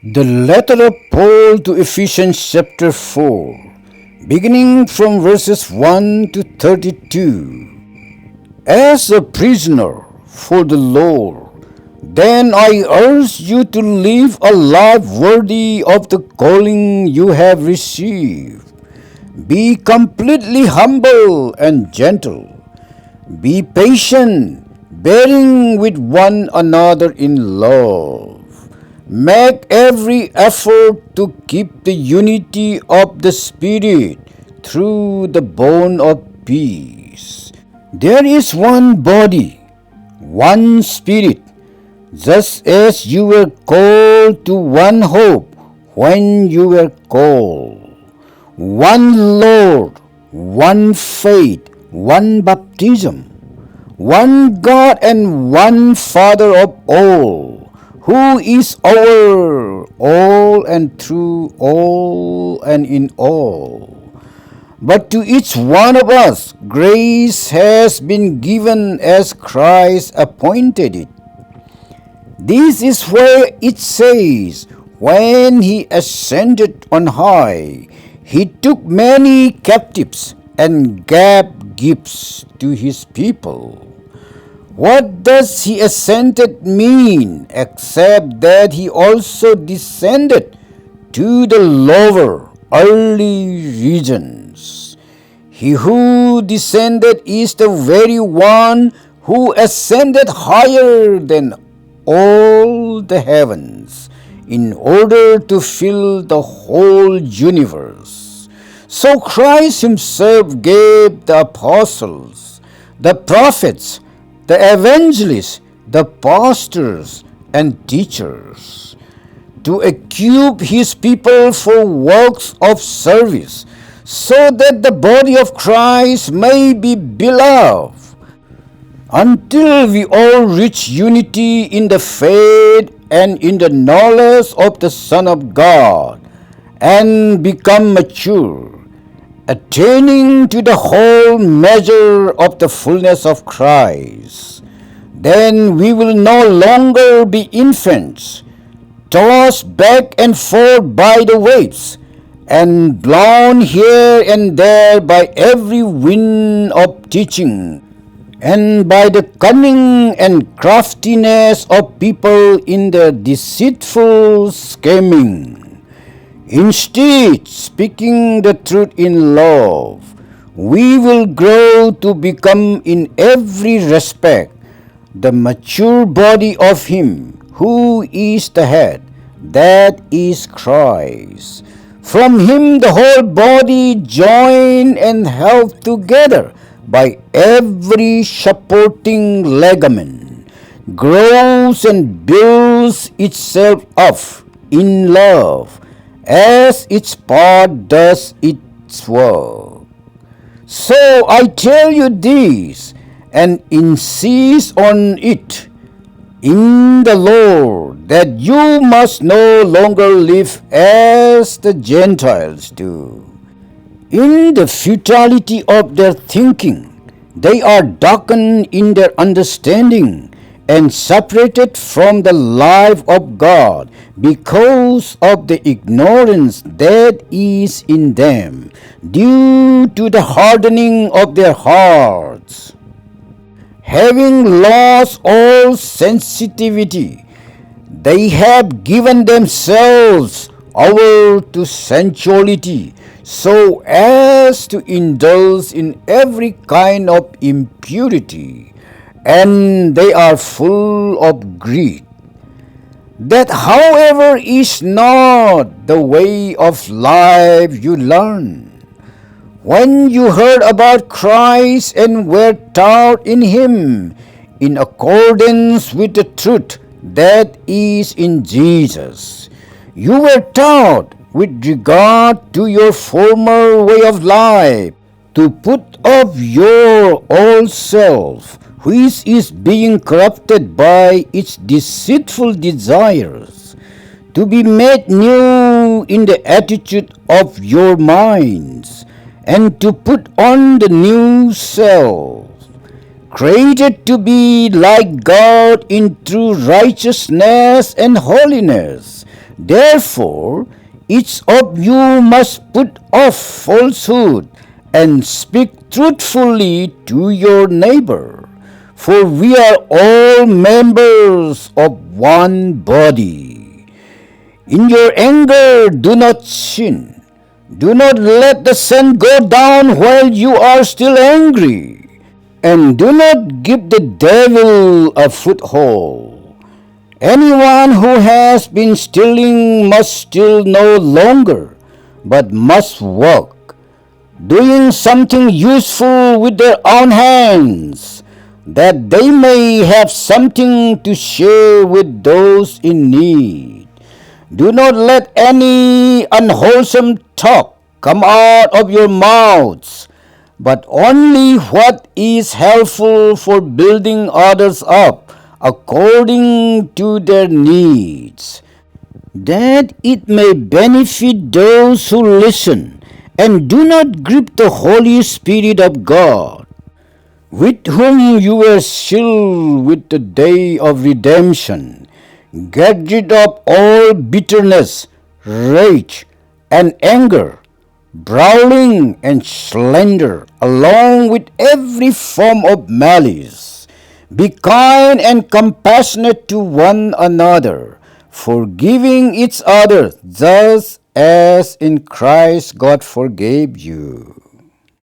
The letter of Paul to Ephesians chapter 4, beginning from verses 1 to 32. As a prisoner for the Lord, then I urge you to live a life worthy of the calling you have received. Be completely humble and gentle. Be patient, bearing with one another in love. Make every effort to keep the unity of the Spirit through the bond of peace. There is one body, one Spirit, just as you were called to one hope when you were called. One Lord, one faith, one baptism, one God and one Father of all, who is over all and through all and in all. But to each one of us grace has been given as Christ appointed it. This is where it says, when he ascended on high, he took many captives and gave gifts to his people. What does he ascended mean except that he also descended to the lower, early regions? He who descended is the very one who ascended higher than all the heavens in order to fill the whole universe. So Christ himself gave the apostles, the prophets, the evangelists, the pastors, and teachers to equip his people for works of service, so that the body of Christ may be built up until we all reach unity in the faith and in the knowledge of the Son of God, and become mature, attaining to the whole measure of the fullness of Christ. Then we will no longer be infants, tossed back and forth by the waves, and blown here and there by every wind of teaching, and by the cunning and craftiness of people in their deceitful scheming. Instead, speaking the truth in love, we will grow to become in every respect the mature body of him who is the head, that is Christ. From him the whole body, joined and held together by every supporting ligament, grows and builds itself up in love, as its part does its work. So I tell you this, and insist on it in the Lord, that you must no longer live as the Gentiles do, in the futility of their thinking. They are darkened in their understanding, and separated from the life of God because of the ignorance that is in them, due to the hardening of their hearts. Having lost all sensitivity, they have given themselves over to sensuality, so as to indulge in every kind of impurity, and they are full of greed. That, however, is not the way of life you learned when you heard about Christ and were taught in him, in accordance with the truth that is in Jesus. You were taught, with regard to your former way of life, to put off your old self, which is being corrupted by its deceitful desires, to be made new in the attitude of your minds, and to put on the new self, created to be like God in true righteousness and holiness. Therefore, each of you must put off falsehood and speak truthfully to your neighbor, for we are all members of one body. In your anger, do not sin. Do not let the sun go down while you are still angry, and do not give the devil a foothold. Anyone who has been stealing must steal no longer, but must work, doing something useful with their own hands, that they may have something to share with those in need. Do not let any unwholesome talk come out of your mouths, but only what is helpful for building others up according to their needs, that it may benefit those who listen. And do not grieve the Holy Spirit of God, with whom you were sealed with the day of redemption. Get rid of all bitterness, rage, and anger, brawling and slander, along with every form of malice. Be kind and compassionate to one another, forgiving each other, just as in Christ God forgave you.